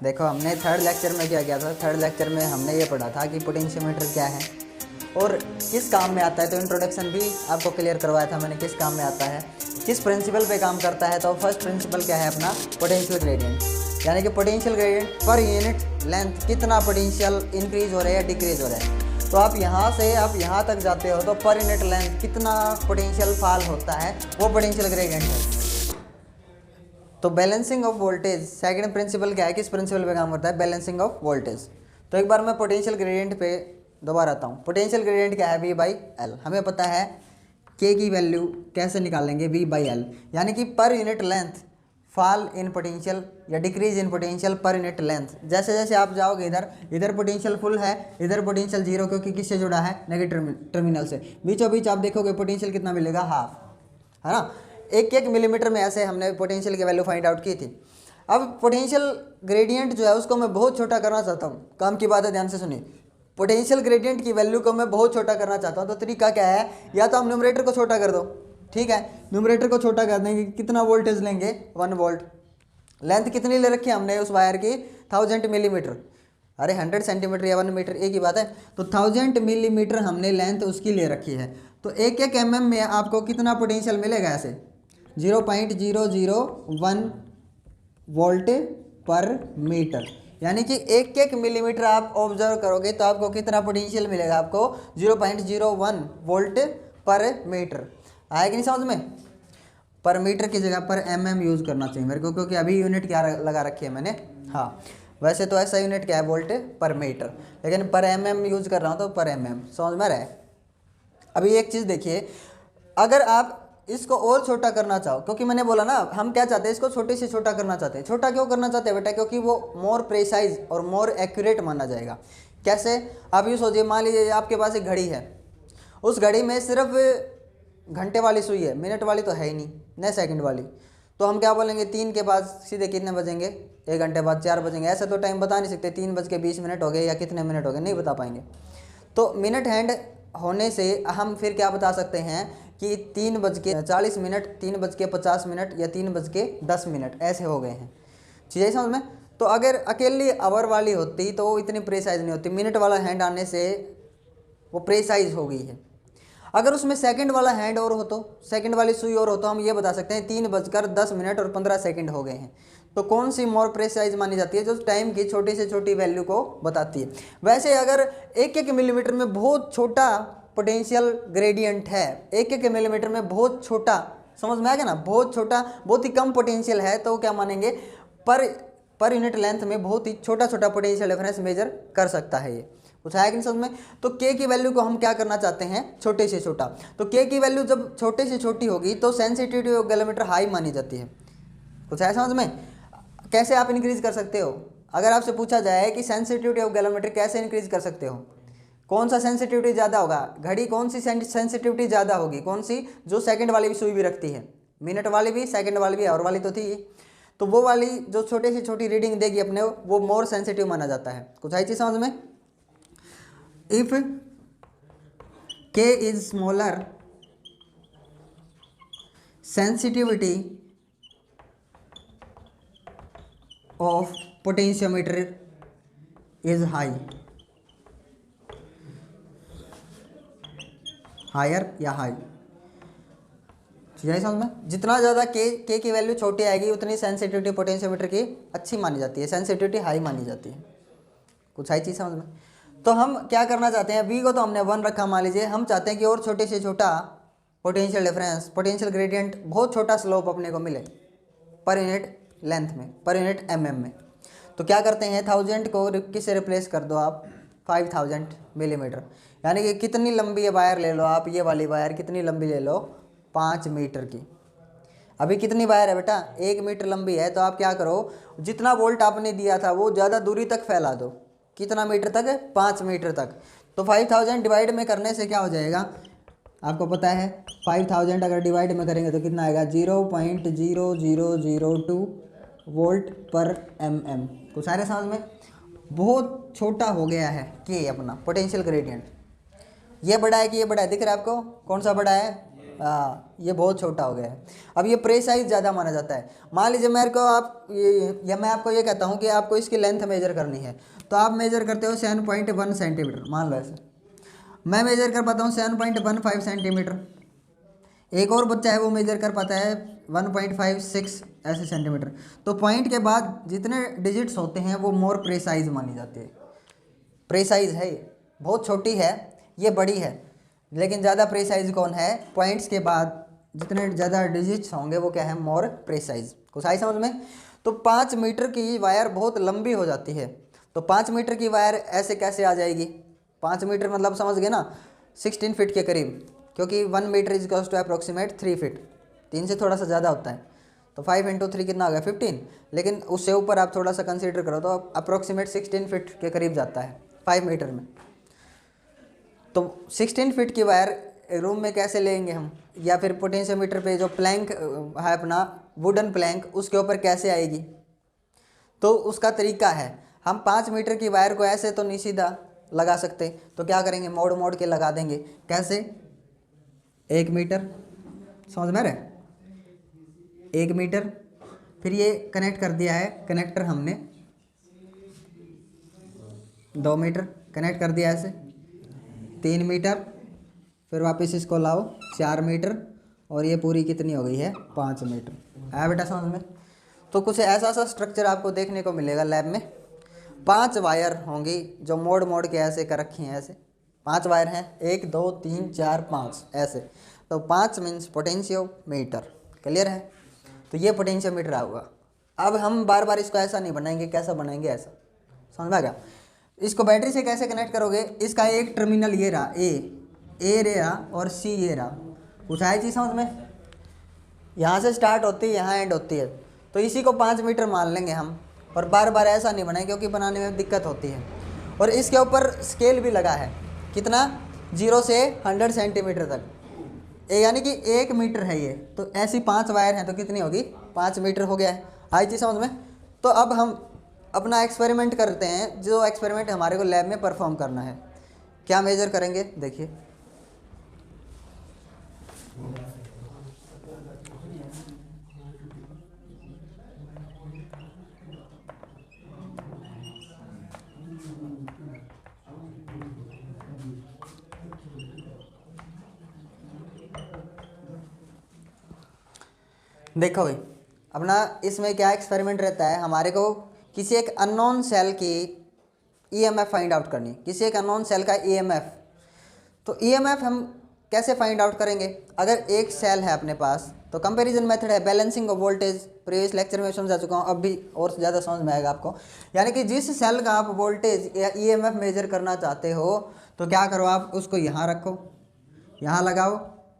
देखो हमने third lecture में क्या किया था, थर्ड लेक्चर में हमने ये पढ़ा था कि पोटेंशियोमीटर क्या है और किस काम में आता है। तो इंट्रोडक्शन भी आपको क्लियर करवाया था मैंने, किस काम में आता है, किस प्रिंसिपल पे काम करता है। तो फर्स्ट प्रिंसिपल क्या है अपना, पोटेंशियल ग्रेडियंट, यानी कि पोटेंशियल ग्रेडियंट पर यूनिट लेंथ कितना पोटेंशियल इंक्रीज हो रहा है या डिक्रीज हो रहा है। तो आप यहाँ से आप यहाँ तक जाते हो तो पर यूनिट लेंथ कितना पोटेंशियल फॉल होता है, वो पोटेंशियल ग्रेडियंट है। तो balancing of voltage second principle क्या है, किस प्रिंसिपल पे काम करता है, बैलेंसिंग ऑफ वोल्टेज। तो एक बार मैं पोटेंशियल ग्रेडियंट पे दोबारा आता हूँ। पोटेंशियल ग्रेडियंट क्या है, V बाई एल। हमें पता है K की वैल्यू कैसे निकालेंगे, V बाई एल, यानी कि per unit length fall in potential या decrease in potential per unit length. जैसे जैसे आप जाओगे इधर पोटेंशियल फुल है, इधर पोटेंशियल जीरो, क्योंकि किससे जुड़ा है, नेगेटिव टर्मिनल से। बीचों बीच आप देखोगे पोटेंशियल कितना मिलेगा, हाफ, है ना। एक एक मिलीमीटर में ऐसे हमने पोटेंशियल की वैल्यू फाइंड आउट की थी। अब पोटेंशियल ग्रेडियंट जो है उसको मैं बहुत छोटा करना चाहता हूँ। काम की बात है, ध्यान से सुनिए। पोटेंशियल ग्रेडियंट की वैल्यू को मैं बहुत छोटा करना चाहता हूँ, तो तरीका क्या है, या तो हम न्यूमरेटर को छोटा कर दो, ठीक है। न्यूमरेटर को छोटा कर देंगे, कितना वोल्टेज लेंगे, 1 वोल्ट। लेंथ कितनी ले रखी है हमने उस वायर की, 1000 मिलीमीटर। अरे 100 सेंटीमीटर या 1 मीटर एक ही बात है। तो 1000 मिलीमीटर हमने लेंथ उसकी ले रखी है। तो एक एक mm में आपको कितना पोटेंशियल मिलेगा, ऐसे 0.001 वोल्ट पर मीटर, यानी कि एक एक मिलीमीटर आप ऑब्जर्व करोगे तो आपको कितना पोटेंशियल मिलेगा, आपको 0.01 वोल्ट पर मीटर। आया कि नहीं समझ में। पर मीटर की जगह पर mm यूज़ करना चाहिए मेरे को, क्योंकि अभी यूनिट क्या लगा रखी है मैंने। हाँ, वैसे तो ऐसा यूनिट क्या है, वोल्ट पर मीटर, लेकिन पर mm यूज़ कर रहा हूँ तो पर mm, समझ में रहा है। अभी एक चीज़ देखिए, अगर आप इसको और छोटा करना चाहो, क्योंकि मैंने बोला ना हम क्या चाहते हैं, इसको छोटे से छोटा करना चाहते हैं। छोटा क्यों करना चाहते हैं बेटा, क्योंकि वो मोर प्रेसाइज और मोर एक्यूरेट माना जाएगा। कैसे, आप यूँ सोचिए, मान लीजिए आपके पास एक घड़ी है, उस घड़ी में सिर्फ घंटे वाली सुई है, मिनट वाली तो है ही नहीं, न सेकंड वाली। तो हम क्या बोलेंगे, 3 के बाद सीधे कितने बजेंगे, 1 घंटे बाद 4 बजेंगे। ऐसे तो टाइम बता नहीं सकते, 3:20 हो गए या कितने मिनट हो गए, नहीं बता पाएंगे। तो मिनट हैंड होने से हम फिर क्या बता सकते हैं कि 3:40, 3:50 या 3:10 ऐसे हो गए हैं। चीज़ें समझ में। तो अगर अकेली आवर वाली होती तो वो इतनी प्रेसाइज नहीं होती, मिनट वाला हैंड आने से वो प्रेसाइज हो गई है। अगर उसमें सेकंड वाला हैंड और हो तो, सेकंड वाली सुई और हो तो हम ये बता सकते हैं 3:10 हो गए हैं। तो कौन सी मोर प्रेसाइज मानी जाती है, जो टाइम की छोटी से छोटी वैल्यू को बताती है। वैसे अगर एक एक मिलीमीटर में बहुत छोटा पोटेंशियल ग्रेडियंट है, एक एक मिलीमीटर में बहुत छोटा, समझ में आ गया ना, बहुत छोटा, बहुत ही कम पोटेंशियल है, तो क्या मानेंगे, पर यूनिट लेंथ में बहुत ही छोटा छोटा पोटेंशियल डिफरेंस मेजर कर सकता है। ये कुछ आया कि नहीं समझ में। तो K की वैल्यू को हम क्या करना चाहते हैं, छोटे से छोटा। तो K की वैल्यू जब छोटे से छोटी होगी तो सेंसिटिविटी ऑफ गैलोमीटर हाई मानी जाती है। कुछ आया समझ में। कैसे आप इंक्रीज कर सकते हो, अगर आपसे पूछा जाए कि सेंसिटिविटी ऑफ गैलोमीटर कैसे इंक्रीज कर सकते हो, कौन सा सेंसिटिविटी ज़्यादा होगा, घड़ी कौन सी सेंसिटिविटी ज़्यादा होगी, कौन सी, जो सेकंड वाली भी सुई भी रखती है, मिनट वाली भी, सेकंड वाली भी, और वाली तो थी। तो वो वाली जो छोटे से छोटी रीडिंग देगी अपने, वो मोर सेंसिटिव माना जाता है। कुछ आई चीज़ समझ में। If K is smaller, sensitivity of potentiometer is high, higher या हाई। यही समझ में। जितना ज़्यादा K की वैल्यू छोटी आएगी उतनी सेंसिटिविटी पोटेंशियोमीटर की अच्छी मानी जाती है, सेंसिटिविटी हाई मानी जाती है। कुछ आई चीज़ समझ में। तो हम क्या करना चाहते हैं, V को तो हमने 1 रखा, मान लीजिए हम चाहते हैं कि और छोटे से छोटा पोटेंशियल डिफरेंस, पोटेंशियल ग्रेडियंट, बहुत छोटा स्लोप अपने को मिले पर यूनिट लेंथ में, पर यूनिट mm में। तो क्या करते हैं, 1000 को किससे रिप्लेस कर दो आप, 5000 मिलीमीटर, यानी कि कितनी लंबी वायर ले लो आप, ये वाली वायर कितनी लंबी ले लो, 5 मीटर की। अभी कितनी वायर है बेटा, 1 मीटर लंबी है। तो आप क्या करो, जितना वोल्ट आपने दिया था वो ज़्यादा दूरी तक फैला दो। कितना मीटर तक है, 5 मीटर तक। तो 5000 डिवाइड में करने से क्या हो जाएगा, आपको पता है 5000 अगर डिवाइड में करेंगे तो कितना आएगा, 0.0002 वोल्ट पर mm। कुछ सारे समझ में। बहुत छोटा हो गया है K अपना पोटेंशियल ग्रेडियंट। ये बड़ा है कि ये बड़ा है, दिख रहा है आपको, कौन सा बड़ा है, हाँ, ये बहुत छोटा हो गया है। अब ये प्रेसाइज ज़्यादा माना जाता है। मान लीजिए मेरे को आप ये या मैं आपको ये कहता हूँ कि आपको इसकी लेंथ मेजर करनी है, तो आप मेजर करते हो 7.1 सेंटीमीटर, मान लो ऐसे। मैं मेजर कर पाता हूँ 7.15 सेंटीमीटर। एक और बच्चा है वो मेजर कर पाता है 1.56 ऐसे सेंटीमीटर। तो पॉइंट के बाद जितने डिजिट्स होते हैं वो मोर प्रेसाइज मानी जाती है। प्रेसाइज है ये, बहुत छोटी है, ये बड़ी है, लेकिन ज़्यादा प्रेसाइज कौन है? पॉइंट्स के बाद जितने ज़्यादा डिजिट्स होंगे वो क्या है? मोर प्रेसाइज। कुछ आई समझ में? तो 5 मीटर की वायर बहुत लंबी हो जाती है। तो 5 मीटर की वायर ऐसे कैसे आ जाएगी? 5 मीटर मतलब समझ गए ना, 16 फीट के करीब, क्योंकि 1 metre is equals to approximate 3 feet. 3 से थोड़ा सा ज़्यादा होता है, तो 5 × 3 कितना हो गया? 15। लेकिन उससे ऊपर आप थोड़ा सा कंसीडर करो तो अप्रोक्सीमेट 16 फीट के करीब जाता है 5 मीटर में। तो 16 फीट की वायर रूम में कैसे लेंगे हम? या फिर पोटेंशियोमीटर पे जो प्लैंक है अपना वुडन प्लैंक, उसके ऊपर कैसे आएगी? तो उसका तरीका है, हम 5 मीटर की वायर को ऐसे तो नहीं सीधा लगा सकते, तो क्या करेंगे? मोड़ मोड़ के लगा देंगे। कैसे? 1 मीटर, समझ में आ रहा है? 1 मीटर, फिर ये कनेक्ट कर दिया है कनेक्टर हमने, 2 मीटर कनेक्ट कर दिया ऐसे, 3 मीटर, फिर वापस इसको लाओ 4 मीटर, और ये पूरी कितनी हो गई है? 5 मीटर। आया बेटा समझ में? तो कुछ ऐसा सा स्ट्रक्चर आपको देखने को मिलेगा लैब में। 5 वायर होंगी जो मोड़ मोड़ के ऐसे कर रखी हैं, ऐसे 5 वायर हैं, 1 2 3 4 5 ऐसे। तो 5 मीन्स पोटेंशियोमीटर। क्लियर है? तो ये पोटेंशियोमीटर आऊगा। अब हम बार बार इसको ऐसा नहीं बनाएंगे, कैसा बनाएंगे? ऐसा। समझ में आ गया? इसको बैटरी से कैसे कनेक्ट करोगे? इसका एक टर्मिनल ये रहा, ए रहा, और सी ये रहा। कुछ आई चीज़ समझ में? यहाँ से स्टार्ट होती है, यहाँ एंड होती है। तो इसी को 5 मीटर मान लेंगे हम, और बार बार ऐसा नहीं बनाएंगे क्योंकि बनाने में दिक्कत होती है। और इसके ऊपर स्केल भी लगा है, कितना? 0 से 100 सेंटीमीटर तक, यानी कि 1 मीटर है ये। तो ऐसी 5 वायर हैं तो कितनी होगी? 5 मीटर हो गया है। आई चीज़ समझ में? तो अब हम अपना एक्सपेरिमेंट करते हैं, जो एक्सपेरिमेंट हमारे को लैब में परफॉर्म करना है। क्या मेजर करेंगे? देखिए, देखो भाई, अपना इसमें क्या एक्सपेरिमेंट रहता है? हमारे को किसी एक अननोन सेल की ईएमएफ फाइंड आउट करनी है, किसी एक अननोन सेल का ईएमएफ। तो ईएमएफ हम कैसे फाइंड आउट करेंगे? अगर एक सेल है अपने पास तो कंपैरिजन मेथड है, balancing of voltage. Previous lecture में समझा चुका हूँ, अब भी और ज़्यादा समझ में आएगा आपको। यानी कि जिस सेल का आप वोल्टेज या ईएमएफ मेजर करना चाहते हो, तो क्या करो, आप उसको यहाँ रखो, यहाँ लगाओ,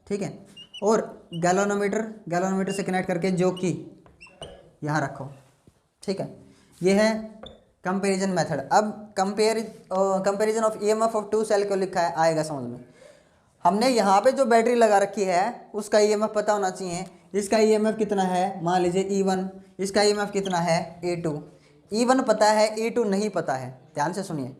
ठीक है, और गैल्वेनोमीटर से कनेक्ट करके जो कि यहाँ रखो, ठीक है। ये है कंपैरिजन मेथड। अब comparison of EMF of 2 cell को लिखा है, आएगा समझ में। हमने यहाँ पे जो बैटरी लगा रखी है उसका ईएमएफ पता होना चाहिए। इसका ईएमएफ कितना है? मान लीजिए E1। इसका ईएमएफ कितना है? E2। E1 पता है, E2 नहीं पता है। ध्यान से सुनिए,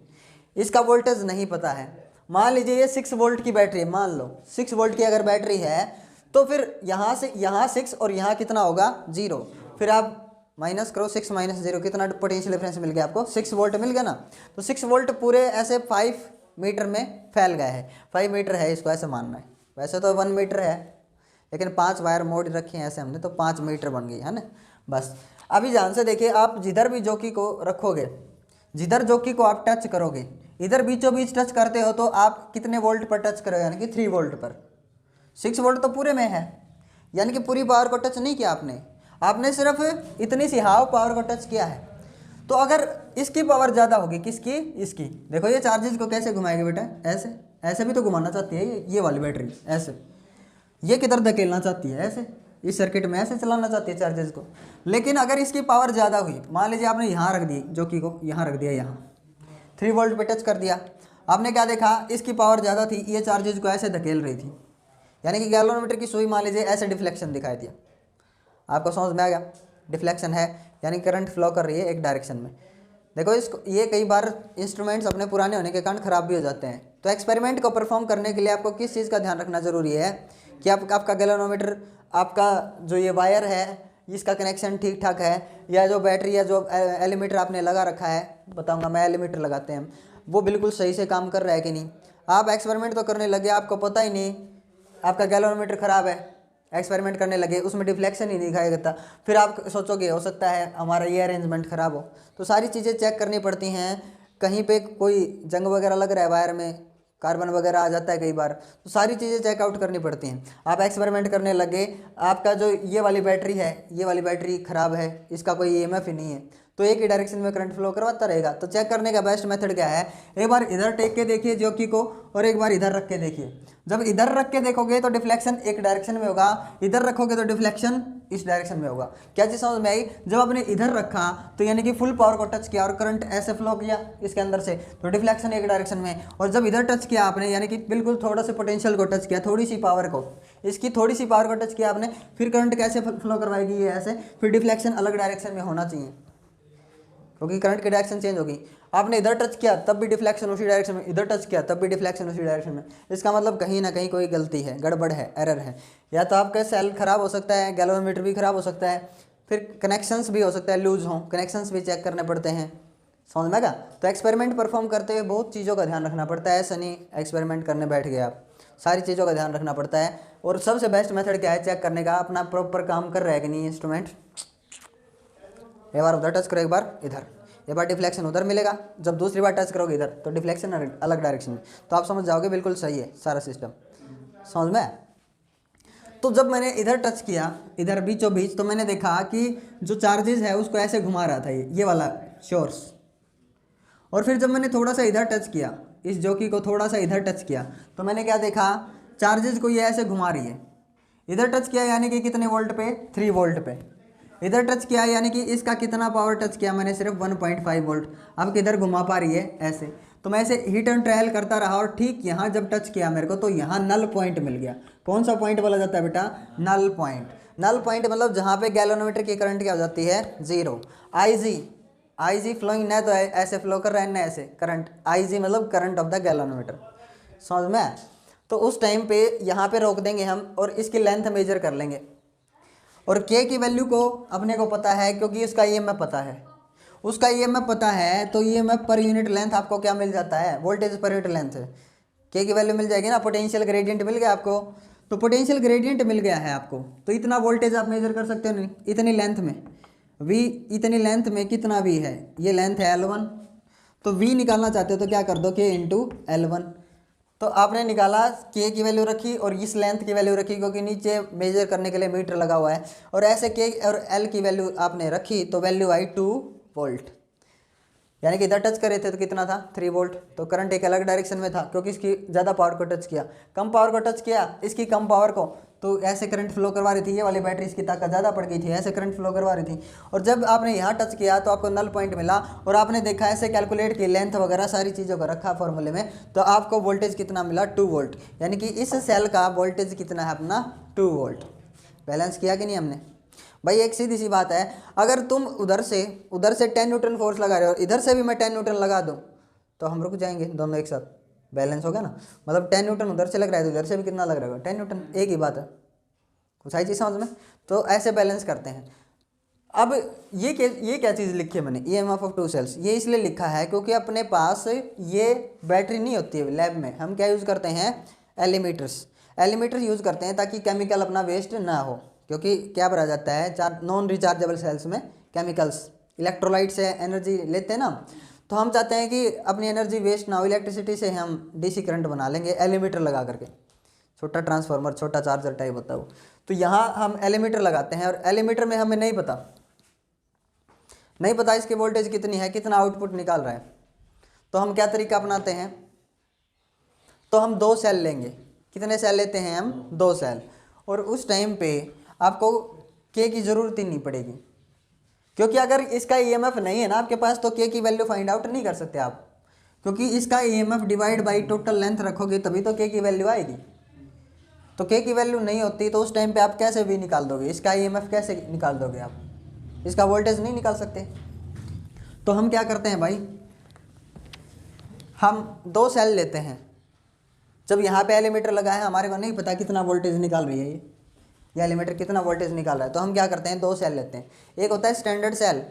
इसका वोल्टेज नहीं पता है। मान लीजिए ये 6 वोल्ट की बैटरी है, मान लो 6 वोल्ट की अगर बैटरी है, तो फिर यहाँ से यहाँ 6 और यहाँ कितना होगा? 0। फिर आप माइनस करो, 6 - 0 कितना पोटेंशियल डिफरेंस मिल गया आपको? 6 वोल्ट मिल गया ना। तो 6 वोल्ट पूरे ऐसे 5 मीटर में फैल गया है। 5 मीटर है, इसको ऐसे मानना है। वैसे तो 1 मीटर है, लेकिन 5 वायर मोड़ रखी हैं ऐसे हमने, तो 5 मीटर बन गई है ना। बस अभी ध्यान से देखिए, आप जिधर भी जॉकी को रखोगे, जिधर जॉकी को आप टच करोगे, इधर बीचों बीच टच करते हो तो आप कितने वोल्ट पर टच करोगे? यानी कि 3 वोल्ट पर। 6 वोल्ट तो पूरे में है, यानी कि पूरी पावर को टच नहीं किया आपने सिर्फ इतनी सी हाफ पावर को टच किया है। तो अगर इसकी पावर ज़्यादा होगी, किसकी? इसकी। देखो ये चार्जेस को कैसे घुमाएगी बेटा? ऐसे ऐसे भी तो घुमाना चाहती है ये वाली बैटरी, ऐसे। ये किधर धकेलना चाहती है? ऐसे, इस सर्किट में ऐसे चलाना चाहती है चार्जेस को। लेकिन अगर इसकी पावर ज़्यादा हुई, मान लीजिए आपने यहाँ रख दी जॉकी को, यहाँ रख दिया, यहाँ 3 वोल्ट पे टच कर दिया, आपने क्या देखा? इसकी पावर ज़्यादा थी, ये चार्जेस को ऐसे धकेल रही थी, यानी कि गैल्वेनोमीटर की सुई मान लीजिए ऐसे डिफ्लेक्शन दिखाई दिया। आपको समझ में आ गया? डिफ्लेक्शन है यानी करंट फ्लो कर रही है एक डायरेक्शन में। देखो इसको, ये कई बार इंस्ट्रूमेंट्स अपने पुराने होने के कारण ख़राब भी हो जाते हैं। तो एक्सपेरिमेंट को परफॉर्म करने के लिए आपको किस चीज़ का ध्यान रखना ज़रूरी है कि आपका गैल्वेनोमीटर, आपका जो ये वायर है इसका कनेक्शन ठीक ठाक है, या जो बैटरी या जो एलीमीटर आपने लगा रखा है, बताऊंगा मैं, एलीमीटर लगाते हैं वो बिल्कुल सही से काम कर रहा है कि नहीं। आप एक्सपेरिमेंट तो करने लगे, आपको पता ही नहीं आपका गैल्वेनोमीटर ख़राब है, एक्सपेरिमेंट करने लगे उसमें डिफ्लेक्शन ही दिखाई देता, फिर आप सोचोगे हो सकता है हमारा ये अरेंजमेंट ख़राब हो। तो सारी चीज़ें चेक करनी पड़ती हैं। कहीं पे कोई जंग वगैरह लग रहा है वायर में, कार्बन वगैरह आ जाता है कई बार, तो सारी चीज़ें चेकआउट करनी पड़ती हैं। आप एक्सपेरिमेंट करने लगे, आपका जो ये वाली बैटरी है, ये वाली बैटरी ख़राब है, इसका कोई ईएमएफ ही नहीं है, तो एक ही डायरेक्शन में करंट फ्लो करवाता रहेगा। तो चेक करने का बेस्ट मेथड क्या है, एक बार इधर टेक के देखिए जॉकी को और एक बार इधर रख के देखिए। जब इधर रख के देखोगे तो डिफ्लेक्शन एक डायरेक्शन में होगा, इधर रखोगे तो डिफ्लेक्शन इस डायरेक्शन में होगा। क्या चीज़ समझ में आई? जब आपने इधर रखा तो यानी कि फुल पावर को टच किया और करंट ऐसे फ्लो किया इसके अंदर से, तो डिफ्लेक्शन एक डायरेक्शन में। और जब इधर टच किया आपने, यानी कि बिल्कुल थोड़ा सा पोटेंशियल को टच किया, थोड़ी सी पावर को, इसकी थोड़ी सी पावर को टच किया आपने, फिर करंट कैसे फ्लो करवाएगी ये ऐसे, फिर डिफ्लेक्शन अलग डायरेक्शन में होना चाहिए क्योंकि करंट की डायरेक्शन चेंज होगी। आपने इधर टच किया तब भी डिफ्लेक्शन उसी डायरेक्शन में, इधर टच किया तब भी डिफ्लेक्शन उसी डायरेक्शन में। इसका मतलब कहीं ना कहीं कोई गलती है, गड़बड़ है, एरर है। या तो आपका सेल खराब हो सकता है, गैल्वेनोमीटर भी खराब हो सकता है, फिर कनेक्शंस भी हो सकता है लूज हों, कनेक्शंस भी चेक करने पड़ते हैं। समझ में आएगा? तो एक्सपेरिमेंट परफॉर्म करते हुए बहुत चीज़ों का ध्यान रखना पड़ता है। ऐसा नहीं एक्सपेरिमेंट करने बैठ गए आप, सारी चीज़ों का ध्यान रखना पड़ता है। और सबसे बेस्ट मेथड क्या है चेक करने का, अपना प्रॉपर काम कर रहा है कि नहीं इंस्ट्रूमेंट। एक बार उधर टच करो, एक बार इधर, एक बार डिफ्लेक्शन उधर मिलेगा, जब दूसरी बार टच करोगे इधर तो डिफ्लेक्शन अलग डायरेक्शन में, तो आप समझ जाओगे बिल्कुल सही है सारा सिस्टम। समझ में? तो जब मैंने इधर टच किया, इधर बीचों बीच, तो मैंने देखा कि जो चार्जेस है उसको ऐसे घुमा रहा था ये वाला सोर्स। और फिर जब मैंने थोड़ा सा इधर टच किया, इस जॉकी को थोड़ा सा इधर टच किया, तो मैंने क्या देखा, चार्जेस को ये ऐसे घुमा रही है। इधर टच किया यानी कि कितने वोल्ट पे, 3 वोल्ट पे। इधर टच किया यानी कि इसका कितना पावर टच किया मैंने, सिर्फ 1.5 वोल्ट। अब किधर घुमा पा रही है ऐसे। तो मैं ऐसे हीट एंड ट्रायल करता रहा और ठीक यहाँ जब टच किया मेरे को, तो यहाँ नल पॉइंट मिल गया। कौन सा पॉइंट बोला जाता है बेटा? Null point. नल पॉइंट मतलब जहाँ पे गैल्वेनोमीटर की करंट क्या हो जाती है, 0। आई जी फ्लोइंग, न तो ऐसे फ्लो कर रहा है न ऐसे करंट। आई जी मतलब करंट ऑफ द गैल्वेनोमीटर। समझ में? तो उस टाइम पे यहाँ पे रोक देंगे हम और इसकी लेंथ मेजर कर लेंगे। और के की वैल्यू को अपने को पता है क्योंकि उसका ईएमएफ पता है, उसका ईएमएफ पता है। तो ईएमएफ पर यूनिट लेंथ आपको क्या मिल जाता है, वोल्टेज पर यूनिट लेंथ। के की वैल्यू मिल जाएगी ना, पोटेंशियल ग्रेडियंट मिल गया आपको। तो पोटेंशियल ग्रेडियंट मिल गया है आपको, तो इतना वोल्टेज आप मेजर कर सकते हो नहीं, इतनी लेंथ में वी, इतनी लेंथ में कितना वी है, ये लेंथ है L1। तो वी निकालना चाहते हो तो क्या कर दो, के इंटू L1। तो आपने निकाला, के की वैल्यू रखी और इस लेंथ की वैल्यू रखी क्योंकि नीचे मेजर करने के लिए मीटर लगा हुआ है, और ऐसे के और एल की वैल्यू आपने रखी तो वैल्यू आई 2 वोल्ट। यानी कि इधर टच कर रहे थे तो कितना था, 3 वोल्ट। तो करंट एक अलग डायरेक्शन में था क्योंकि इसकी ज़्यादा पावर को टच किया, कम पावर को टच किया इसकी कम पावर को, तो ऐसे करंट फ्लो करवा रही थी। ये वाली बैटरी इसकी ताकत ज़्यादा पड़ गई थी, ऐसे करंट फ्लो करवा रही थी। और जब आपने यहाँ टच किया तो आपको नल पॉइंट मिला और आपने देखा ऐसे कैलकुलेट की लेंथ वगैरह सारी चीज़ों को रखा फॉर्मूले में, तो आपको वोल्टेज कितना मिला, 2 वोल्ट। यानी कि इस सेल का वोल्टेज कितना है अपना, 2 वोल्ट। बैलेंस किया कि नहीं हमने भाई? एक सीधी सी बात है, अगर तुम उधर से 10 न्यूटन फोर्स लगा रहे हो और इधर से भी मैं 10 न्यूटन लगा दूँ तो हम रुक जाएंगे, दोनों एक साथ बैलेंस होगा ना। मतलब 10 न्यूटन उधर से लग रहा है तो इधर से भी कितना लग रहा है, 10 न्यूटन, एक ही बात है। कुछ आई चीज़ समझ में? तो ऐसे बैलेंस करते हैं। अब ये क्या चीज़ लिखी है मैंने, ईएमएफ ऑफ 2 सेल्स, ये इसलिए लिखा है क्योंकि अपने पास ये बैटरी नहीं होती है लैब में। हम क्या यूज़ करते हैं, एलिमीटर्स यूज़ करते हैं ताकि केमिकल अपना वेस्ट ना हो। क्योंकि क्या भरा जाता है नॉन रिचार्जेबल सेल्स में, केमिकल्स, इलेक्ट्रोलाइट से एनर्जी लेते हैं ना। तो हम चाहते हैं कि अपनी एनर्जी वेस्ट ना हो, इलेक्ट्रिसिटी से हम डीसी करंट बना लेंगे एलिमीटर लगा करके। छोटा ट्रांसफार्मर, छोटा चार्जर टाइप होता है वो। तो यहाँ हम एलिमीटर लगाते हैं और एलिमीटर में हमें नहीं पता इसकी वोल्टेज कितनी है, कितना आउटपुट निकाल रहा है। तो हम क्या तरीका अपनाते हैं, तो हम 2 सेल लेंगे। कितने सेल लेते हैं हम, 2 सेल। और उस टाइम पे आपको के की ज़रूरत ही नहीं पड़ेगी क्योंकि अगर इसका ईएमएफ नहीं है ना आपके पास तो के की वैल्यू फाइंड आउट नहीं कर सकते आप, क्योंकि इसका EMF divide by total length रखोगे तभी तो के की वैल्यू आएगी। तो के की वैल्यू नहीं होती तो उस टाइम पे आप कैसे भी निकाल दोगे, इसका ईएमएफ कैसे निकाल दोगे आप, इसका वोल्टेज नहीं निकाल सकते। तो हम क्या करते हैं भाई, हम दो सेल लेते हैं। जब यहाँ पे एलीमीटर लगा है, हमारे को नहीं पता कितना वोल्टेज निकाल रही है ये एलीमीटर कितना वोल्टेज निकाल रहा है, तो हम क्या करते हैं, दो सेल लेते हैं। एक होता है स्टैंडर्ड सेल,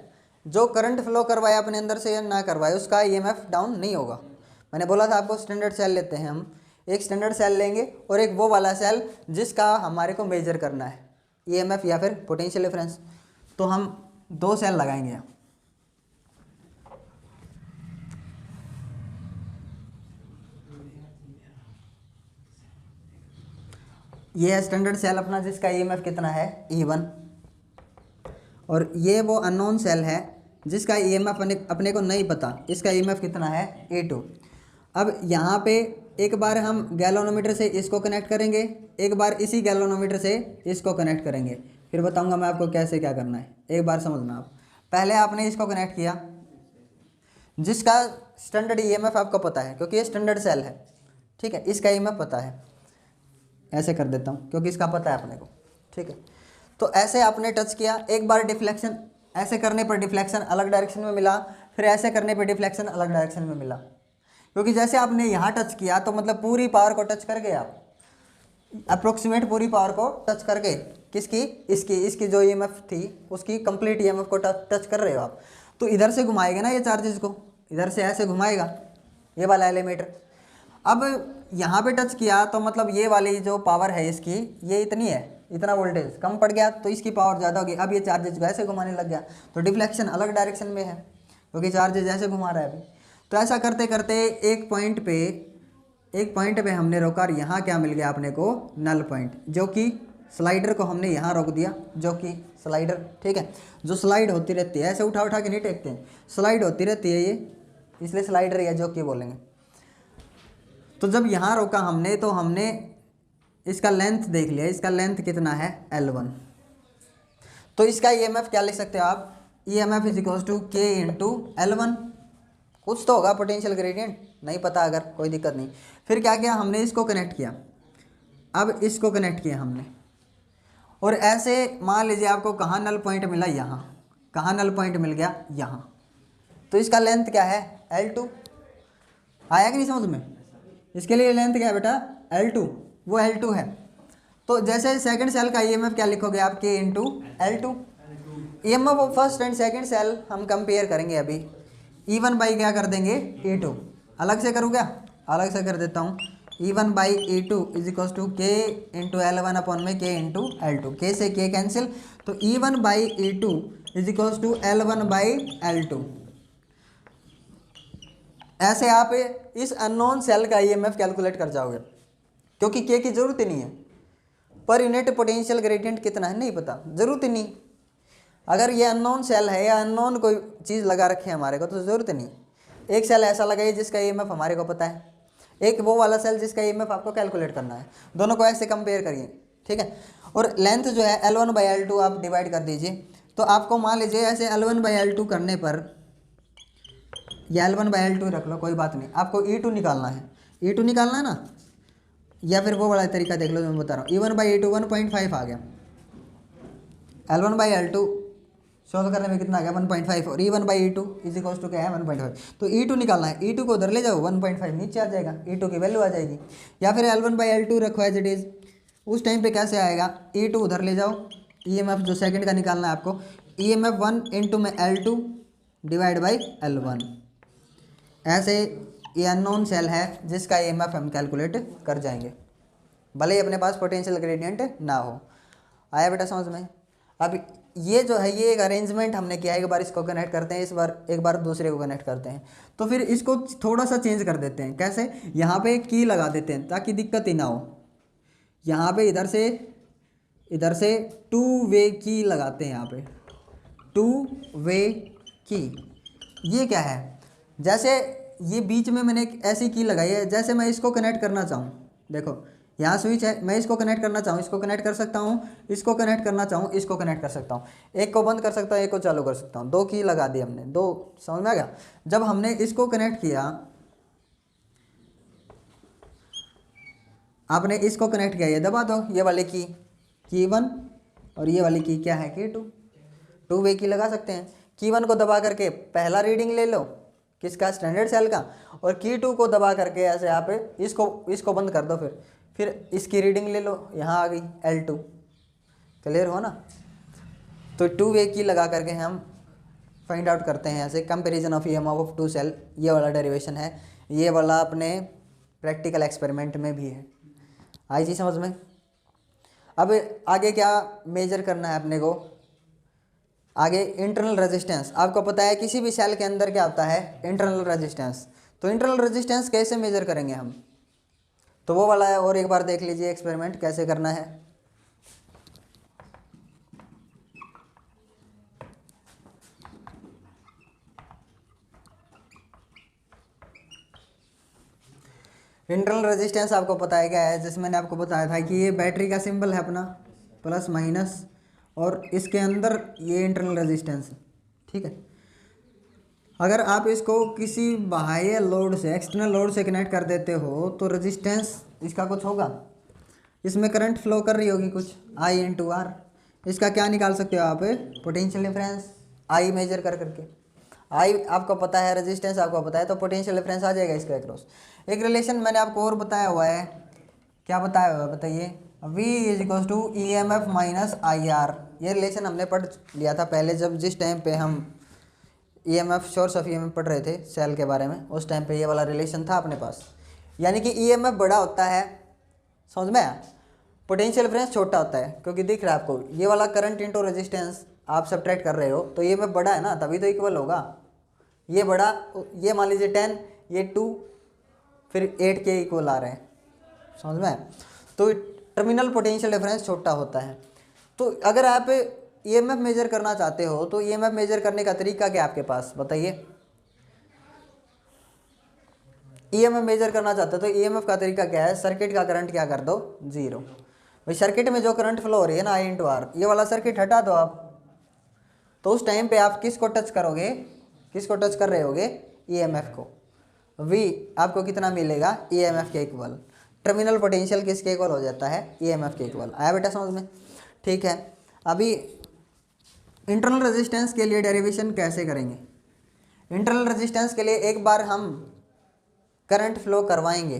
जो करंट फ्लो करवाए अपने अंदर से या ना करवाए उसका ईएमएफ डाउन नहीं होगा। मैंने बोला था आपको स्टैंडर्ड सेल लेते हैं हम, एक स्टैंडर्ड सेल लेंगे और एक वो वाला सेल जिसका हमारे को मेजर करना है ईएमएफ या फिर पोटेंशियल डिफरेंस। तो हम दो सेल लगाएंगे। ये है स्टैंडर्ड सेल अपना जिसका ईएमएफ कितना है E1, और ये वो अननोन सेल है जिसका ईएमएफ अपने को नहीं पता, इसका ईएमएफ कितना है E2। अब यहाँ पे एक बार हम गैल्वेनोमीटर से इसको कनेक्ट करेंगे, एक बार इसी गैल्वेनोमीटर से इसको कनेक्ट करेंगे, फिर बताऊँगा मैं आपको कैसे क्या करना है, एक बार समझना आप। पहले आपने इसको कनेक्ट किया जिसका स्टैंडर्ड ईएमएफ आपको पता है क्योंकि ये स्टैंडर्ड सेल है, ठीक है, इसका ईएमएफ पता है। ऐसे कर देता हूँ क्योंकि इसका पता है अपने को, ठीक है। तो ऐसे आपने टच किया, एक बार डिफ्लेक्शन, ऐसे करने पर डिफ्लेक्शन अलग डायरेक्शन में मिला, फिर ऐसे करने पर डिफ्लेक्शन अलग डायरेक्शन में मिला, क्योंकि जैसे आपने यहाँ टच किया तो मतलब पूरी पावर को टच कर गए आप, अप्रोक्सीमेट पूरी पावर को टच कर गए। किसकी, इसकी जो ईएमएफ थी उसकी कंप्लीट ईएमएफ को टच कर रहे हो आप। तो इधर से घुमाएगा ना ये चार्जेस को, इधर से ऐसे घुमाएगा ये वाला एलीमीटर। अब यहाँ पे टच किया तो मतलब ये वाली जो पावर है इसकी, ये इतनी है, इतना वोल्टेज कम पड़ गया तो इसकी पावर ज़्यादा होगी। अब ये चार्जेज को ऐसे घुमाने लग गया तो डिफ्लेक्शन अलग डायरेक्शन में है क्योंकि चार्जेज ऐसे घुमा रहा है अभी। तो ऐसा करते करते एक पॉइंट पे हमने रोका और यहाँ क्या मिल गया अपने को, नल पॉइंट, जो कि स्लाइडर को हमने यहाँ रोक दिया, जो कि स्लाइडर, ठीक है, जो स्लाइड होती रहती है, ऐसे उठा उठा के नहीं टेकते हैं, स्लाइड होती रहती है ये, इसलिए स्लाइडर या जो कि बोलेंगे। तो जब यहाँ रोका हमने तो हमने इसका लेंथ देख लिया, इसका लेंथ कितना है L1। तो इसका ईएमएफ क्या लिख सकते हो आप, EMF is equals to K into L1। कुछ तो होगा पोटेंशियल ग्रेडियंट, नहीं पता अगर कोई दिक्कत नहीं। फिर क्या किया हमने, इसको कनेक्ट किया, अब इसको कनेक्ट किया हमने, और ऐसे मान लीजिए आपको कहाँ नल पॉइंट मिला, यहाँ, कहाँ नल पॉइंट मिल गया, यहाँ। तो इसका लेंथ क्या है L2, आया कि नहीं समझ में। इसके लिए लेंथ क्या है बेटा, L2, वो L2 है। तो जैसे सेकंड सेल का ईएमएफ क्या लिखोगे आप, K into L2। EMF of first and second cell हम कंपेयर करेंगे अभी। E1 बाई क्या कर देंगे, E2। अलग से करूँ क्या, अलग से कर देता हूँ। E1 by E2 is equal to K into L1 upon में K इंटू L2। K से K कैंसिल, तो E1 by E2 is equal to L1 by L2। ऐसे आप इस अननोन सेल का ईएमएफ कैलकुलेट कर जाओगे, क्योंकि K की ज़रूरत ही नहीं है। पर यूनिट पोटेंशियल ग्रेडियंट कितना है नहीं पता, ज़रूरत ही नहीं। अगर ये अननोन सेल है या अननोन कोई चीज़ लगा रखी है हमारे को तो ज़रूरत नहीं। एक सेल ऐसा लगाइए जिसका ईएमएफ हमारे को पता है, एक वो वाला सेल जिसका ईएमएफ आपको कैलकुलेट करना है, दोनों को ऐसे कंपेयर करिए, ठीक है। और लेंथ जो है L1 बाई L2 आप डिवाइड कर दीजिए। तो आपको मान लीजिए ऐसे L1 बाई L2 करने पर, या L1 बाई L2 रख लो कोई बात नहीं, आपको E2 निकालना है, E2 निकालना है ना, या फिर वो वाला तरीका देख लो जो मैं बता रहा हूँ। E1 बाई E2 1.5 आ गया, L1 बाई L2 सॉल्व करने में कितना आ गया 1.5, और E1 by E2 is equals to क्या है 1.5। तो E2 निकालना है, E2 को उधर ले जाओ, 1.5 नीचे आ जाएगा, E2 की वैल्यू आ जाएगी। या फिर L1 बाई L2 रखो एज इट इज़, उस टाइम पे कैसे आएगा, E2 उधर ले जाओ, ईएमएफ जो सेकंड का निकालना है आपको, ईएमएफ 1 इंटू में L2 डिवाइड बाई L1। ऐसे ये अननोन सेल है जिसका ईएमएफ हम कैलकुलेट कर जाएंगे, भले ही अपने पास पोटेंशियल ग्रेडियंट ना हो। आया बेटा समझ में। अब ये जो है ये एक अरेंजमेंट हमने किया है, एक बार इसको कनेक्ट करते हैं, इस बार एक बार दूसरे को कनेक्ट करते हैं। तो फिर इसको थोड़ा सा चेंज कर देते हैं, कैसे, यहाँ पे एक की लगा देते हैं ताकि दिक्कत ही ना हो। यहाँ पे इधर से 2 वे की लगाते हैं, यहाँ पे 2 वे की। ये क्या है, जैसे ये बीच में मैंने एक ऐसी की लगाई है, जैसे मैं इसको कनेक्ट करना चाहूँ, देखो यहाँ स्विच है, मैं इसको कनेक्ट करना चाहूँ इसको कनेक्ट कर सकता हूँ, इसको कनेक्ट करना चाहूँ इसको कनेक्ट कर सकता हूँ, एक को बंद कर सकता हूँ एक को चालू कर सकता हूँ। 2 की लगा दी हमने, 2, समझ में आ गया। जब हमने इसको कनेक्ट किया, आपने इसको कनेक्ट किया, ये दबा दो, ये वाले की 1 और ये वाली की क्या है की 2 वे की लगा सकते हैं। की 1 को दबा करके पहला रीडिंग ले लो किसका, स्टैंडर्ड सेल का, और की 2 को दबा करके ऐसे आप इसको बंद कर दो, फिर इसकी रीडिंग ले लो, यहाँ आ गई L2। क्लियर हो ना। तो 2 वे की लगा करके हम फाइंड आउट करते हैं ऐसे comparison of EMF of 2 cell. ये वाला डेरिवेशन है, ये वाला अपने प्रैक्टिकल एक्सपेरिमेंट में भी है। आई चीज़ समझ में। अब आगे क्या मेजर करना है अपने को, आगे इंटरनल रेजिस्टेंस। आपको पता है किसी भी सेल के अंदर क्या होता है, इंटरनल रेजिस्टेंस। तो इंटरनल रेजिस्टेंस कैसे मेजर करेंगे हम, तो वो वाला है, और एक बार देख लीजिए एक्सपेरिमेंट कैसे करना है। इंटरनल रेजिस्टेंस आपको पता है क्या है, जैसे मैंने आपको बताया था कि ये बैटरी का सिंबल है अपना प्लस माइनस, और इसके अंदर ये इंटरनल रेजिस्टेंस है। ठीक है, अगर आप इसको किसी बाह्य लोड से, एक्सटर्नल लोड से कनेक्ट कर देते हो तो रेजिस्टेंस इसका कुछ होगा, इसमें करंट फ्लो कर रही होगी कुछ I/R। इसका क्या निकाल सकते हो आप, पोटेंशियल डिफरेंस I मेजर कर करके। I आपको पता है, रेजिस्टेंस आपको पता है, तो पोटेंशियल डिफरेंस आ जाएगा इसके अक्रॉस। एक रिलेशन मैंने आपको और बताया हुआ है, क्या बताया हुआ है बताइए, V = EMF - IR। ये रिलेशन हमने पढ़ लिया था पहले, जब जिस टाइम पे हम EMF सोर्स ऑफ EMF पढ़ रहे थे सेल के बारे में, उस टाइम पे ये वाला रिलेशन था अपने पास। यानी कि EMF बड़ा होता है, समझ में आया, पोटेंशियल डिफरेंस छोटा होता है, क्योंकि दिख रहा है आपको ये वाला करंट इंटू रेजिस्टेंस आप सब्ट्रैक्ट कर रहे हो, तो EMF बड़ा है ना, तभी तो इक्वल होगा। ये बड़ा, ये मान लीजिए 10, ये 2, फिर 8 के इक्वल आ रहे हैं, समझ में आया। तो टर्मिनल पोटेंशियल डिफरेंस छोटा होता है। तो अगर आप EMF मेजर करना चाहते हो तो EMF मेजर करने का तरीका क्या है आपके पास, बताइए। EMF मेजर करना चाहते हो तो EMF का तरीका क्या है, सर्किट का करंट क्या कर दो, 0। भाई सर्किट में जो करंट फ्लो हो रही है ना I/R, ये वाला सर्किट हटा दो आप, तो उस टाइम पे आप किसको टच करोगे, किसको टच कर रहे होगे, EMF को। V आपको कितना मिलेगा, EMF के इक्वल। टर्मिनल पोटेंशियल किसके इक्वल हो जाता है, EMF के इक्वल। आया बेटा समझ में। ठीक है, अभी इंटरनल रेजिस्टेंस के लिए डेरिवेशन कैसे करेंगे। इंटरनल रेजिस्टेंस के लिए एक बार हम करंट फ्लो करवाएंगे,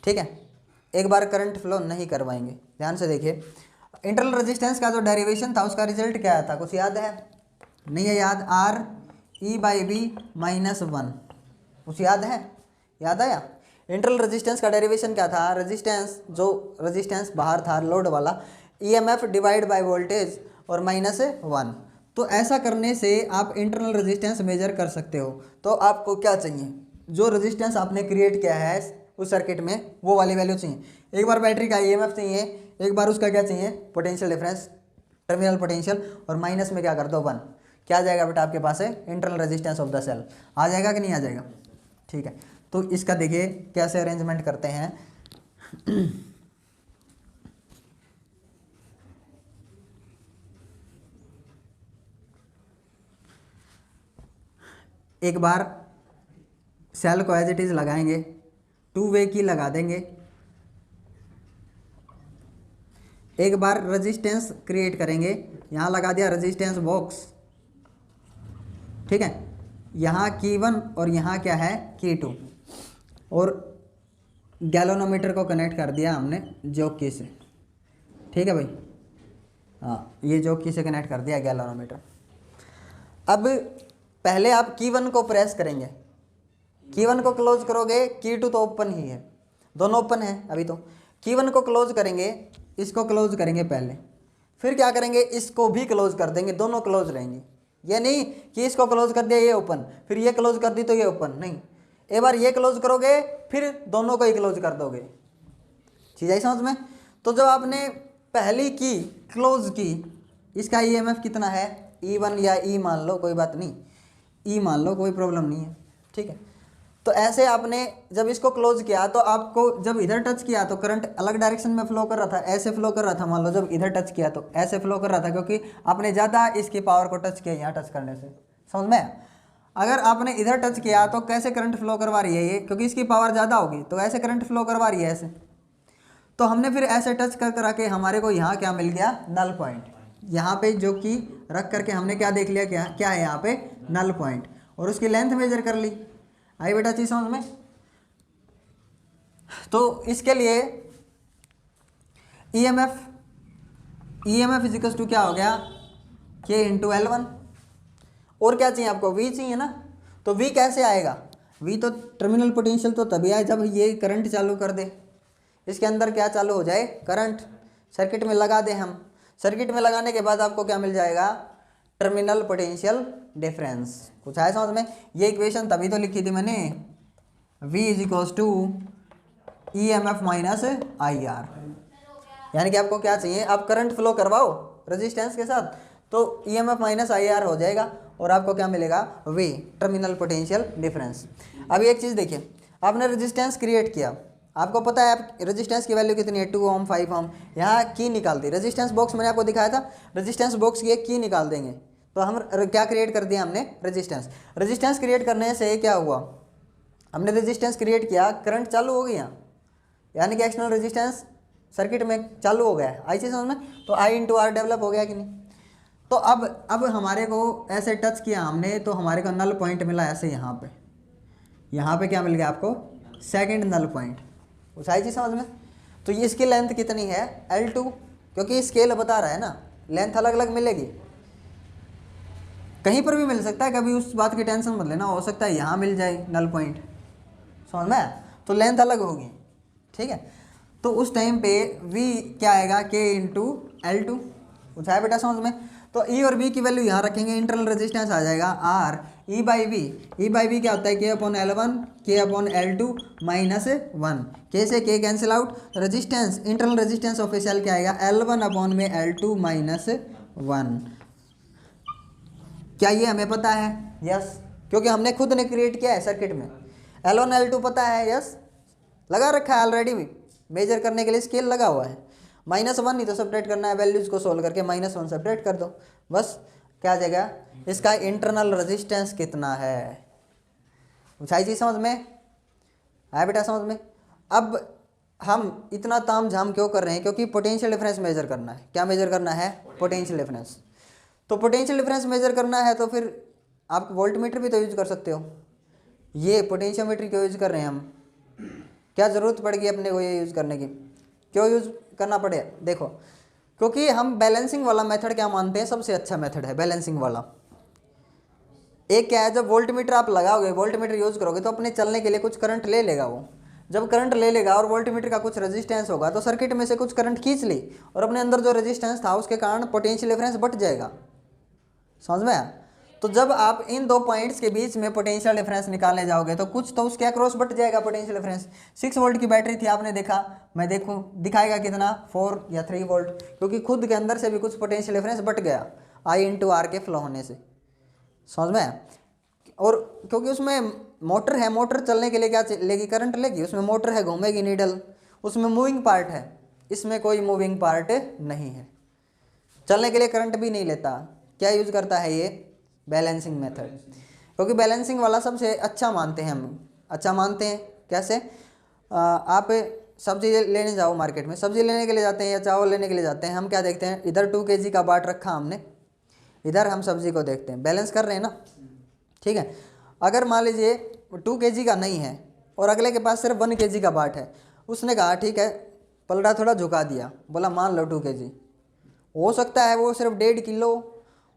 ठीक है, एक बार करंट फ्लो नहीं करवाएंगे। ध्यान से देखिए, इंटरनल रेजिस्टेंस का जो डेरिवेशन था उसका रिजल्ट क्या आया था, कुछ याद है, नहीं है याद, RE/B - 1, कुछ याद है, याद आया। इंटरनल रेजिस्टेंस का डेरिवेशन क्या था, रेजिस्टेंस, जो रेजिस्टेंस बाहर था लोड वाला, EMF डिवाइड बाय वोल्टेज और -1। तो ऐसा करने से आप इंटरनल रेजिस्टेंस मेजर कर सकते हो। तो आपको क्या चाहिए, जो रेजिस्टेंस आपने क्रिएट किया है उस सर्किट में वो वाली वैल्यू चाहिए। एक बार बैटरी का EMF चाहिए, एक बार उसका क्या चाहिए, पोटेंशियल डिफरेंस, टर्मिनल पोटेंशियल, और माइनस में क्या कर दो 1। क्या आ जाएगा बेटा आपके पास है, internal resistance of the cell. आ जाएगा कि नहीं आ जाएगा। ठीक है, तो इसका देखिए कैसे अरेंजमेंट करते हैं। एक बार सेल को एज इट इज़ लगाएंगे, 2 वे की लगा देंगे। एक बार रेजिस्टेंस क्रिएट करेंगे, यहाँ लगा दिया रेजिस्टेंस बॉक्स, ठीक है, यहाँ की 1 और यहाँ क्या है, की 2, और गैल्वेनोमीटर को कनेक्ट कर दिया हमने जॉकी से। ठीक है भाई, हाँ, ये जॉकी से कनेक्ट कर दिया गैल्वेनोमीटर। अब पहले आप की 1 को प्रेस करेंगे, की 1 को क्लोज करोगे, की 2 तो ओपन ही है, दोनों ओपन है अभी। तो की 1 को क्लोज करेंगे, इसको क्लोज करेंगे पहले, फिर क्या करेंगे, इसको भी क्लोज कर देंगे, दोनों क्लोज रहेंगे। ये नहीं कि इसको क्लोज कर दिया ये ओपन, फिर ये क्लोज कर दी तो ये ओपन, नहीं, एक बार ये क्लोज करोगे फिर दोनों को ही क्लोज कर दोगे। चीज़ आई समझ में। तो जब आपने पहली की क्लोज की, इसका EMF कितना है, E1 या E मान लो, कोई बात नहीं, E मान लो, कोई प्रॉब्लम नहीं है। ठीक है, तो ऐसे आपने जब इसको क्लोज किया तो आपको जब इधर टच किया तो करंट अलग डायरेक्शन में फ्लो कर रहा था, ऐसे फ्लो कर रहा था। मान लो जब इधर टच किया तो ऐसे फ्लो कर रहा था, क्योंकि आपने ज़्यादा इसकी पावर को टच किया यहाँ टच करने से, समझ में। अगर आपने इधर टच किया तो कैसे करंट फ्लो करवा रही है ये, क्योंकि इसकी पावर ज़्यादा होगी, तो ऐसे करंट फ्लो करवा रही है ऐसे। तो हमने फिर ऐसे टच कर करा के हमारे को यहाँ क्या मिल गया, नल पॉइंट। यहाँ पे जो कि रख करके हमने क्या देख लिया, क्या क्या है यहाँ पे नल पॉइंट, और उसकी लेंथ मेजर कर ली। आई बेटा चीज समझ में। तो इसके लिए ईएमएफ इजिकल्स टू क्या हो गया, के इंटू L1। और क्या चाहिए आपको, V चाहिए ना। तो V कैसे आएगा, V तो टर्मिनल पोटेंशियल तो तभी आए जब ये करंट चालू कर दे, इसके अंदर क्या चालू हो जाए, करंट, सर्किट में लगा दें हम। सर्किट में लगाने के बाद आपको क्या मिल जाएगा, टर्मिनल पोटेंशियल डिफरेंस। कुछ आया समझ में। ये इक्वेशन तभी तो लिखी थी मैंने, V is equals to EMF minus IR। यानी कि आपको क्या चाहिए, आप करंट फ्लो करवाओ रेजिस्टेंस के साथ, तो EMF माइनस IR हो जाएगा और आपको क्या मिलेगा, V टर्मिनल पोटेंशियल डिफरेंस। अब एक चीज़ देखिए, आपने रेजिस्टेंस क्रिएट किया, आपको पता है आप रेजिस्टेंस की वैल्यू कितनी है, 2 ओम 5 ओम। यहाँ की निकाल दी, रेजिस्टेंस बॉक्स मैंने आपको दिखाया था, रेजिस्टेंस बॉक्स की एक की निकाल देंगे। तो हम क्या क्रिएट कर दिया हमने, रेजिस्टेंस। रेजिस्टेंस क्रिएट करने से क्या हुआ, हमने रेजिस्टेंस क्रिएट किया, करंट चालू हो गया, यानी कि एक्सटर्नल रेजिस्टेंस सर्किट में चालू हो गया है। आई चीज समझ में। तो I इंटू आर डेवलप हो गया कि नहीं। तो अब हमारे को ऐसे टच किया हमने, तो हमारे को नल पॉइंट मिला ऐसे यहाँ पे क्या मिल गया आपको, सेकंड नल पॉइंट। उस आई चीज समझ में। तो ये इसकी लेंथ कितनी है, L2, क्योंकि स्केल बता रहा है ना, लेंथ अलग अलग मिलेगी, कहीं पर भी मिल सकता है, कभी उस बात की टेंशन मत लेना, हो सकता है यहाँ मिल जाए नल पॉइंट, समझ में। तो लेंथ अलग होगी, ठीक है। तो उस टाइम पे V क्या आएगा, K इंटू L2। कुछ है बेटा समझ में। तो E और V की वैल्यू यहाँ रखेंगे, इंटरनल रेजिस्टेंस आ जाएगा R E by V. E by V क्या होता है, K upon L1 K upon L2 minus 1। K से K cancel out, resistance internal resistance of a cell क्या आएगा, L1 अपॉन में L2 माइनस 1। क्या ये हमें पता है, यस, क्योंकि हमने खुद ने क्रिएट किया है सर्किट में। L1 L2 पता है, यस, लगा रखा है ऑलरेडी, भी मेजर करने के लिए स्केल लगा हुआ है। -1 नहीं तो सब्ट्रैक्ट करना है, वैल्यूज को सोल्व करके -1 सब्ट्रैक्ट कर दो, बस क्या आ जाएगा, इसका इंटरनल रेजिस्टेंस कितना है। ऊंचाई चीज समझ में आया बेटा, समझ में। अब हम इतना ताम झाम क्यों कर रहे हैं, क्योंकि पोटेंशियल डिफरेंस मेजर करना है। क्या मेजर करना है, पोटेंशियल डिफरेंस। तो पोटेंशियल डिफरेंस मेजर करना है तो फिर आप वोल्टमीटर भी तो यूज कर सकते हो। ये पोटेंशियोमीटर क्यों यूज कर रहे हैं हम, क्या ज़रूरत पड़ गई अपने को ये यूज़ करने की, क्यों यूज़ करना पड़े, देखो, क्योंकि हम बैलेंसिंग वाला मेथड क्या मानते हैं, सबसे अच्छा मेथड है बैलेंसिंग वाला। एक क्या है, जब वोल्टमीटर आप लगाओगे, वोल्टमीटर यूज़ करोगे तो अपने चलने के लिए कुछ करंट ले लेगा वो। जब करंट ले लेगा और वोल्टमीटर का कुछ रेजिस्टेंस होगा तो सर्किट में से कुछ करंट खींच ली और अपने अंदर जो रेजिस्टेंस था उसके कारण पोटेंशियल डिफरेंस बढ़ जाएगा, समझ में आया। तो जब आप इन दो पॉइंट्स के बीच में पोटेंशियल डिफरेंस निकालने जाओगे तो कुछ तो उसके अक्रॉस बढ़ जाएगा पोटेंशियल डिफरेंस। 6 वोल्ट की बैटरी थी, आपने देखा, मैं देखूं दिखाएगा कितना, 4 या 3 वोल्ट, क्योंकि खुद के अंदर से भी कुछ पोटेंशियल डिफरेंस बढ़ गया I इंटू आर के फ्लो होने से, समझ में। और क्योंकि उसमें मोटर है, मोटर चलने के लिए क्या लेगी, करंट लेगी, उसमें मोटर है, घूमेगी नीडल, उसमें मूविंग पार्ट है, इसमें कोई मूविंग पार्ट नहीं है, चलने के लिए करंट भी नहीं लेता। क्या यूज करता है ये, बैलेंसिंग मेथड, क्योंकि बैलेंसिंग वाला सबसे अच्छा मानते हैं हम। अच्छा मानते हैं कैसे, आप सब्जी लेने जाओ मार्केट में, सब्जी लेने के लिए जाते हैं या चावल लेने के लिए जाते हैं, हम क्या देखते हैं, इधर 2 kg का बाट रखा हमने, इधर हम सब्जी को देखते हैं, बैलेंस कर रहे हैं ना, ठीक है। अगर मान लीजिए 2 kg का नहीं है और अगले के पास सिर्फ 1 kg का बाट है, उसने कहा ठीक है, पलड़ा थोड़ा झुका दिया, बोला मान लो 2 kg, हो सकता है वो सिर्फ 1.5 किलो,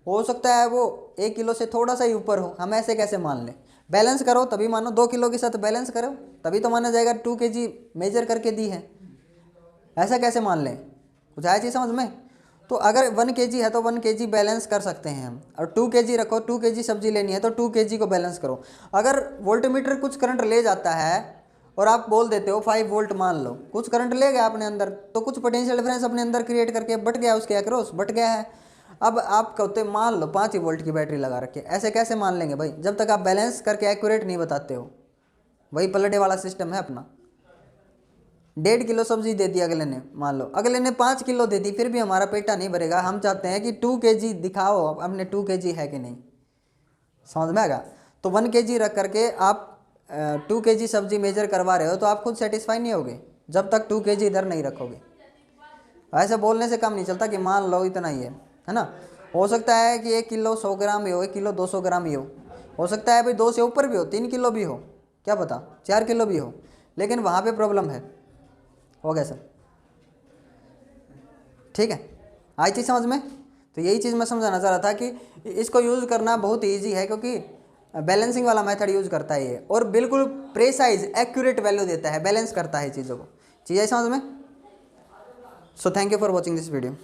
हो सकता है वो 1 किलो से थोड़ा सा ही ऊपर हो, हम ऐसे कैसे मान लें। बैलेंस करो तभी मानो, 2 किलो के साथ बैलेंस करो तभी तो माना जाएगा 2 kg मेजर करके दी है, ऐसा कैसे मान लें, कुछ आया चीज़ समझ में। तो अगर 1 kg है तो 1 kg बैलेंस कर सकते हैं हम, और 2 kg रखो, 2 kg सब्जी लेनी है तो 2 kg को बैलेंस करो। अगर वोल्टमीटर कुछ करंट ले जाता है और आप बोल देते हो 5 वोल्ट मान लो, कुछ करंट ले गया अपने अंदर, तो कुछ पोटेंशियल डिफरेंस अपने अंदर क्रिएट करके बढ़ गया, उसके अक्रॉस बढ़ गया है। अब आप कहते मान लो 5 ही वोल्ट की बैटरी लगा रखे, ऐसे कैसे मान लेंगे भाई, जब तक आप बैलेंस करके एक्यूरेट नहीं बताते हो। वही पलटे वाला सिस्टम है अपना। 1.5 किलो सब्जी दे दी अगले ने, मान लो अगले ने 5 किलो दे दी, फिर भी हमारा पेटा नहीं भरेगा। हम चाहते हैं कि 2 kg दिखाओ अपने 2 kg है कि नहीं, समझ में आएगा। तो 1 kg रख करके आप 2 kg सब्जी मेजर करवा रहे हो तो आप खुद सेटिस्फाई नहीं होगे जब तक 2 kg इधर नहीं रखोगे। ऐसे बोलने से काम नहीं चलता कि मान लो इतना ही है, है ना। हो सकता है कि 1 किलो 100 ग्राम ही हो, 1 किलो 200 ग्राम ही हो सकता है भाई 2 से ऊपर भी हो, 3 किलो भी हो, क्या पता 4 किलो भी हो, लेकिन वहाँ पे प्रॉब्लम है। हो गया सर, ठीक है, आई चीज़ समझ में। तो यही चीज़ मैं समझाना चाह रहा था कि इसको यूज़ करना बहुत ईजी है, क्योंकि बैलेंसिंग वाला मेथड यूज़ करता है ये, और बिल्कुल प्रेसाइज एक्यूरेट वैल्यू देता है, बैलेंस करता है चीज़ों को। चीज़ आई समझ में। So thank you for watching this video.